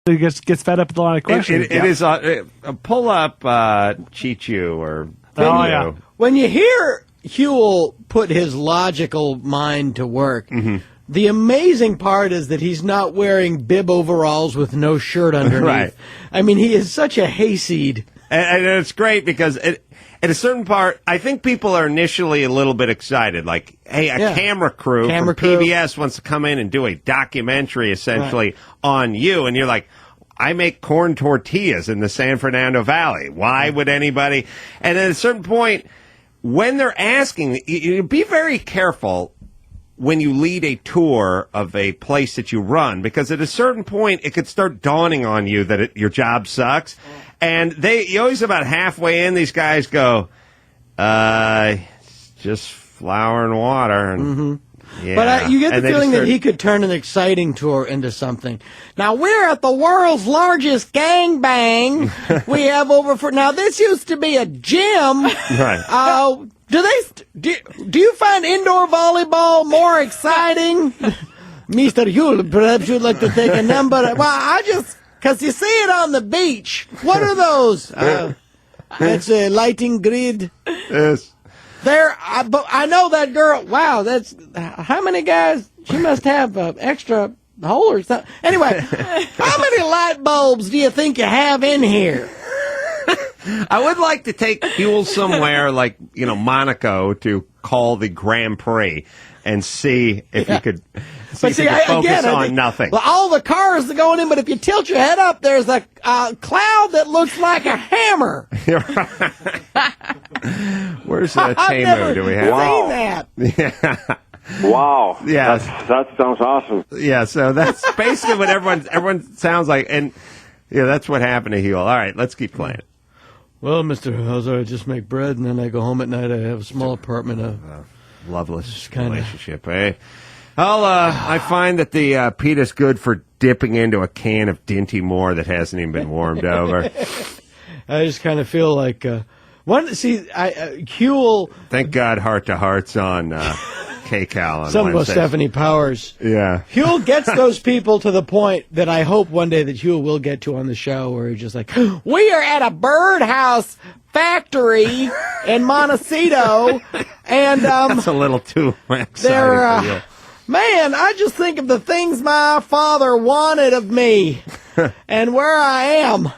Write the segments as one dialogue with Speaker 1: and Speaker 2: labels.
Speaker 1: He gets fed up with a lot of questions.
Speaker 2: It is pull up Chichu or
Speaker 1: yeah.
Speaker 3: When you hear Huell put his logical mind to work, the amazing part is that he's not wearing bib overalls with no shirt underneath.
Speaker 2: Right.
Speaker 3: I mean, he is such a hayseed.
Speaker 2: And it's great because at a certain part, I think people are initially a little bit excited. Like, hey, a camera crew from PBS wants to come in and do a documentary, essentially, on you. And you're like, I make corn tortillas in the San Fernando Valley. Why would anybody? And at a certain point, when they're asking, you be very careful when you lead a tour of a place that you run, because at a certain point, it could start dawning on you that your job sucks. And you always about halfway in, these guys go, it's just flour and water. And, yeah.
Speaker 3: But you get the feeling that he could turn an exciting tour into something. Now, we're at the world's largest gangbang. We have now, this used to be a gym.
Speaker 2: Right.
Speaker 3: Do you find indoor volleyball more exciting? Mr. Huell, perhaps you'd like to take a number. Well, because you see it on the beach. What are those? That's a lighting grid.
Speaker 2: Yes.
Speaker 3: But I know that girl. Wow, that's how many guys? She must have extra hole or something. Anyway, how many light bulbs do you think you have in here?
Speaker 2: I would like to take Huell somewhere like, Monaco to call the Grand Prix and see if you could focus on nothing.
Speaker 3: Well, all the cars are going in, but if you tilt your head up, there's a cloud that looks like a hammer.
Speaker 2: Where's Tamu? Do we have
Speaker 3: seen that?
Speaker 2: Yeah.
Speaker 4: Wow.
Speaker 2: Yeah.
Speaker 4: That sounds awesome.
Speaker 2: Yeah, so that's basically what everyone sounds like. And that's what happened to Huell. All right, let's keep playing.
Speaker 3: Well, Mr. Howser, I just make bread, and then I go home at night. I have a small apartment.
Speaker 2: Loveless relationship, eh? I find that the Pete is good for dipping into a can of Dinty Moore that hasn't even been warmed over.
Speaker 3: I just kind of feel like Huell.
Speaker 2: Thank God, Heart to Heart's on KCAL on
Speaker 3: Some
Speaker 2: Wednesdays.
Speaker 3: Stephanie Powers.
Speaker 2: Yeah,
Speaker 3: Huell gets those people to the point that I hope one day that Huell will get to on the show, where he's just like, "We are at a birdhouse factory in Montecito," and
Speaker 2: that's a little too exciting for you.
Speaker 3: Man, I just think of the things my father wanted of me and where I am.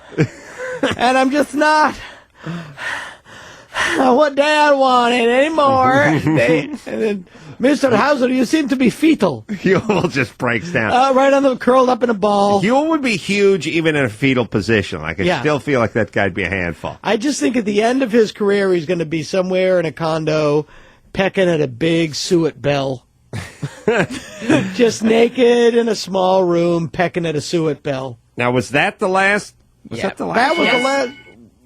Speaker 3: And I'm just not what Dad wanted anymore. And then, Mr. Howser, you seem to be fetal.
Speaker 2: Huell just breaks down.
Speaker 3: Right on the curled up in a ball.
Speaker 2: Huell would be huge even in a fetal position. I still feel like that guy'd be a handful.
Speaker 3: I just think at the end of his career, he's going to be somewhere in a condo pecking at a big suet bell. Just naked in a small room pecking at a suet bell.
Speaker 2: Now, was that the last? That the last?
Speaker 3: That was the last.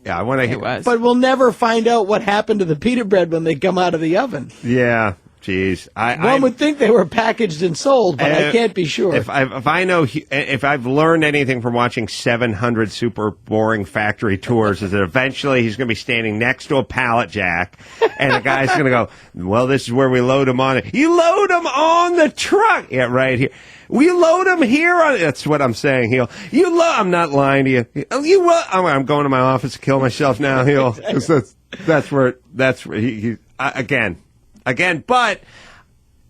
Speaker 2: Yeah, I want to hear.
Speaker 3: But we'll never find out what happened to the pita bread when they come out of the oven.
Speaker 2: Yeah, jeez.
Speaker 3: One would think they were packaged and sold, but I can't be sure.
Speaker 2: If I've learned anything from watching 700 super boring factory tours, is that eventually he's going to be standing next to a pallet jack, and the guy's going to go, "Well, this is where we load them on it. You load them on the truck, yeah, right here." We load them here on. That's what I'm saying, Huell. I'm not lying to you. I'm going to my office to kill myself now, Huell. That's where he again. But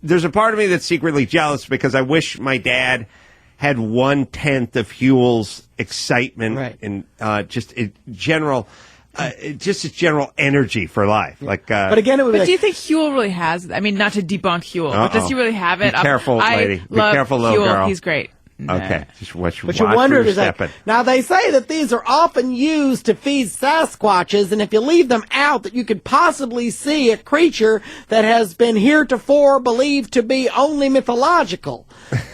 Speaker 2: there's a part of me that's secretly jealous because I wish my dad had 1/10 of Huell's excitement and just general energy for life.
Speaker 3: But again, it would.
Speaker 5: But do you think Huell really has? I mean, not to debunk Huell, but does he really have it?
Speaker 2: Be careful, lady. Be careful, little
Speaker 5: Huell.
Speaker 2: girl.
Speaker 5: He's great.
Speaker 2: Okay, just watch.
Speaker 3: But you wonder, is now they say that these are often used to feed Sasquatches, and if you leave them out, that you could possibly see a creature that has been heretofore believed to be only mythological.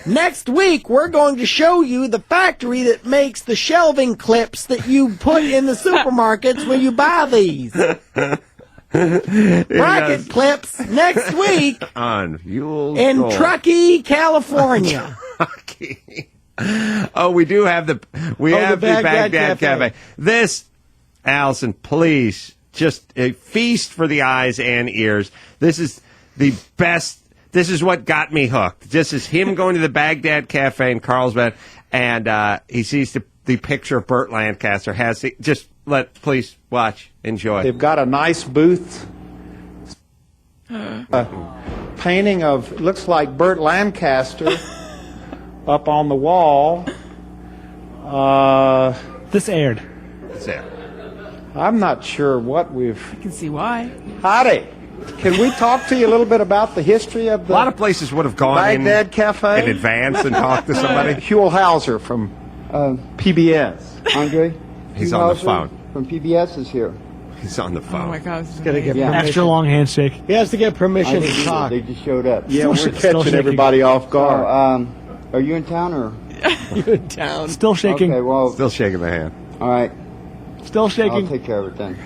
Speaker 3: Next week, we're going to show you the factory that makes the shelving clips that you put in the supermarkets when you buy these. Bracket clips next week
Speaker 2: on Huell's
Speaker 3: in Truckee, California.
Speaker 2: Oh, we do have the Bagdad Cafe. This, Allison, please, just a feast for the eyes and ears. This is the best. This is what got me hooked. This is him going to the Bagdad Cafe in Carlsbad, and he sees the picture of Burt Lancaster. Please watch, enjoy.
Speaker 6: They've got a nice booth. Painting of, looks like Burt Lancaster up on the wall.
Speaker 1: This aired.
Speaker 2: That's it.
Speaker 6: I'm not sure what we've...
Speaker 5: I can see why.
Speaker 6: Howdy. Can we talk to you a little bit about the history of the...
Speaker 2: A lot of places would have gone
Speaker 6: Bagdad Cafe
Speaker 2: in advance and talked to somebody.
Speaker 6: Huell Howser from PBS.
Speaker 7: Andre?
Speaker 2: He's on the phone.
Speaker 7: From PBS is here.
Speaker 2: He's on the phone.
Speaker 5: Oh my God, this is
Speaker 3: Gotta get
Speaker 5: amazing.
Speaker 1: Extra long handshake.
Speaker 3: He has to get permission to talk.
Speaker 7: They just showed up.
Speaker 6: Yeah, we're
Speaker 1: Still
Speaker 6: catching
Speaker 1: shaking.
Speaker 6: everybody off
Speaker 7: So,
Speaker 6: guard.
Speaker 7: are you in town or?
Speaker 3: You in town.
Speaker 1: Still shaking.
Speaker 7: Okay, well,
Speaker 2: Still shaking the hand.
Speaker 7: all right.
Speaker 1: Still
Speaker 7: I'll
Speaker 1: shaking.
Speaker 7: take care of it then.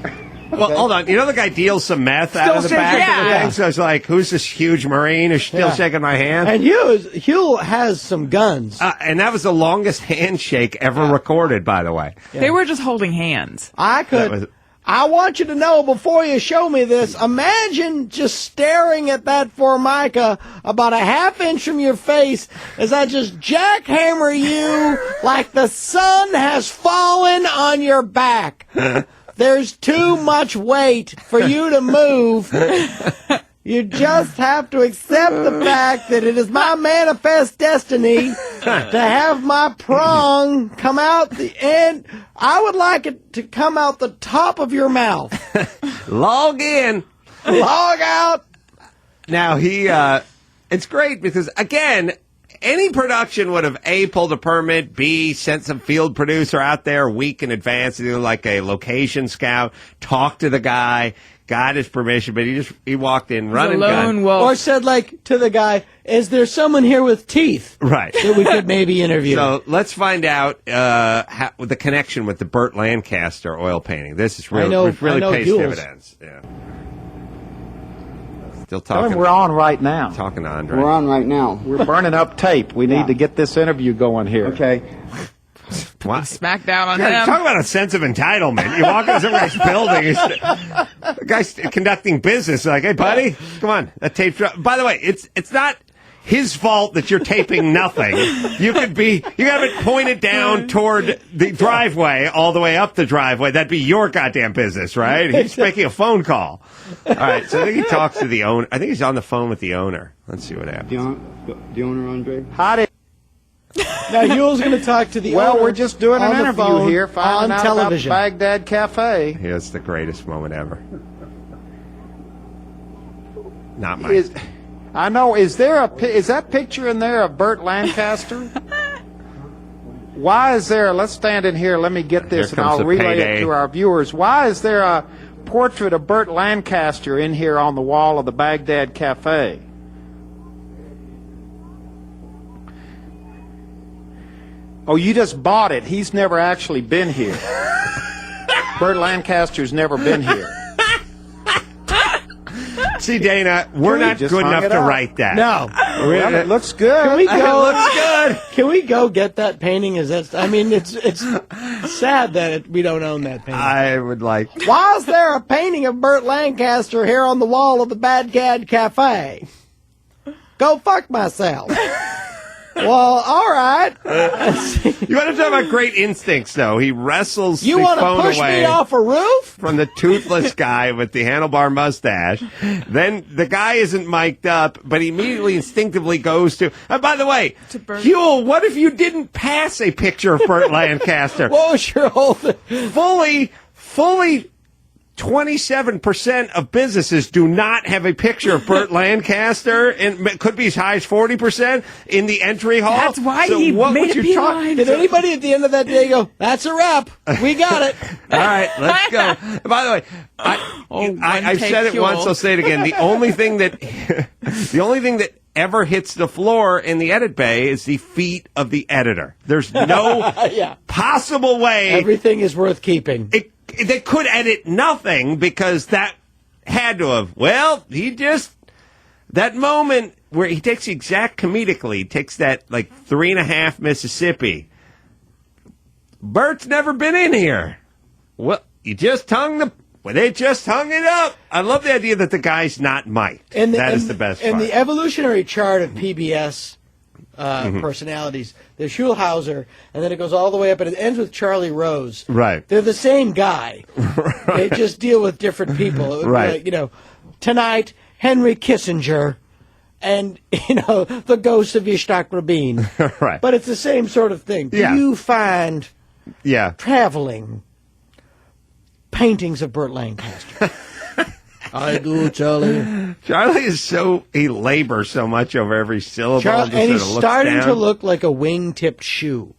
Speaker 2: Well, hold on. You know the guy deals some meth out of the
Speaker 1: shaking.
Speaker 2: back of the
Speaker 5: Yeah.
Speaker 2: thing? So it's like, who's this huge Marine who's still shaking my hand?
Speaker 3: And Huell has some guns.
Speaker 2: And that was the longest handshake ever recorded, by the way.
Speaker 5: They were just holding hands.
Speaker 3: I want you to know before you show me this, imagine just staring at that Formica about a half inch from your face as I just jackhammer you like the sun has fallen on your back. There's too much weight for you to move. You just have to accept the fact that it is my manifest destiny to have my prong come out the end. I would like it to come out the top of your mouth.
Speaker 2: Log in.
Speaker 3: Log out.
Speaker 2: Now, it's great because, again, any production would have A, pulled a permit, B, sent some field producer out there a week in advance to do like a location scout, talk to the guy, got his permission, but he walked in running gun.
Speaker 5: Wolf.
Speaker 3: Or said like to the guy, is there someone here with teeth
Speaker 2: Right.
Speaker 3: that we could maybe interview?
Speaker 2: So let's find out the connection with the Burt Lancaster oil painting. This is really,
Speaker 3: I
Speaker 2: really
Speaker 3: know
Speaker 2: pays
Speaker 3: Huell's.
Speaker 2: dividends. Yeah. Still
Speaker 6: Tell
Speaker 2: talking.
Speaker 6: him we're on right now.
Speaker 2: Talking to Andre.
Speaker 7: We're on right now.
Speaker 6: We're burning up tape. We need to get this interview going here.
Speaker 7: Okay.
Speaker 2: What?
Speaker 5: Smack down on
Speaker 2: Yeah,
Speaker 5: him.
Speaker 2: talk about a sense of entitlement. You walk into some guy's building, the guy's conducting business. Like, hey, buddy, come on, that tape. By the way, it's not his fault that you're taping nothing. You have it pointed down toward the driveway, all the way up the driveway. That'd be your goddamn business, right? He's making a phone call. All right, so I think he talks to the owner. I think he's on the phone with the owner. Let's see what happens.
Speaker 7: The owner, Andre?
Speaker 6: Howdy.
Speaker 3: Now Huell's going to talk to the owner.
Speaker 6: Well, we're just doing an
Speaker 3: on the
Speaker 6: interview
Speaker 3: phone
Speaker 6: here,
Speaker 3: on
Speaker 6: finding out
Speaker 3: television.
Speaker 6: about Bagdad Cafe.
Speaker 2: Here's the greatest moment ever. Not mine.
Speaker 6: Is that picture in there of Burt Lancaster? Why is there? Let's stand in here. Let me get this,
Speaker 2: Here
Speaker 6: and
Speaker 2: comes
Speaker 6: I'll
Speaker 2: the
Speaker 6: relay
Speaker 2: payday.
Speaker 6: it to our viewers. Why is there a portrait of Burt Lancaster in here on the wall of the Bagdad Cafe? Oh, you just bought it. He's never actually been here. Burt Lancaster's never been here.
Speaker 2: See, Dana, we're not
Speaker 6: just
Speaker 2: good
Speaker 6: hung
Speaker 2: enough
Speaker 6: it
Speaker 2: to
Speaker 6: up?
Speaker 2: write that.
Speaker 3: No.
Speaker 6: Well, it looks good.
Speaker 3: Can we
Speaker 2: It
Speaker 3: go?
Speaker 2: looks good.
Speaker 3: Can we go get that painting? It's sad that we don't own that painting.
Speaker 2: I would like.
Speaker 3: Why is there a painting of Burt Lancaster here on the wall of the Bagdad Cafe? Go fuck myself. Well, all right.
Speaker 2: You want to talk about great instincts, though? He wrestles
Speaker 3: You
Speaker 2: the
Speaker 3: want to
Speaker 2: phone
Speaker 3: push
Speaker 2: away
Speaker 3: me off a roof?
Speaker 2: from the toothless guy with the handlebar mustache. Then the guy isn't mic'd up, but he immediately instinctively goes to. And by the way,
Speaker 5: Burt.
Speaker 2: Huell, what if you didn't pass a picture of Burt Lancaster?
Speaker 3: What was your whole thing?
Speaker 2: Fully 27% of businesses do not have a picture of Burt Lancaster, and it could be as high as 40% in the entry hall.
Speaker 5: That's why
Speaker 2: So
Speaker 5: he
Speaker 2: what
Speaker 5: made
Speaker 2: would
Speaker 5: a
Speaker 2: you talk-
Speaker 5: beeline.
Speaker 3: Did anybody at the end of that day go, that's a wrap. We got it.
Speaker 2: All right, let's go. By the way, I've said it once. I'll say it again. The only thing that ever hits the floor in the edit bay is the feet of the editor. There's no
Speaker 3: Yeah.
Speaker 2: possible way
Speaker 3: Everything is worth keeping.
Speaker 2: they could edit nothing because that had to have. Well, that moment where he takes exact comedically, he takes that like 3.5 Mississippi. Bert's never been in here. Well, they just hung it up. I love the idea that the guy's not mic'd. That is the best part.
Speaker 3: And the evolutionary chart of PBS personalities. There's Huell Howser, and then it goes all the way up, and it ends with Charlie Rose.
Speaker 2: Right.
Speaker 3: They're the same guy. They just deal with different people. It would be
Speaker 2: Right.
Speaker 3: like, you know, tonight, Henry Kissinger, and, you know, the ghost of Ishtak Rabin.
Speaker 2: Right.
Speaker 3: But it's the same sort of thing. Do
Speaker 2: Yeah.
Speaker 3: you find
Speaker 2: Yeah.
Speaker 3: traveling paintings of Burt Lancaster? I do, Charlie.
Speaker 2: Charlie is he labors so much over every syllable.
Speaker 3: And
Speaker 2: just
Speaker 3: he's
Speaker 2: sort of looks
Speaker 3: starting
Speaker 2: down.
Speaker 3: to look like a wing-tipped shoe.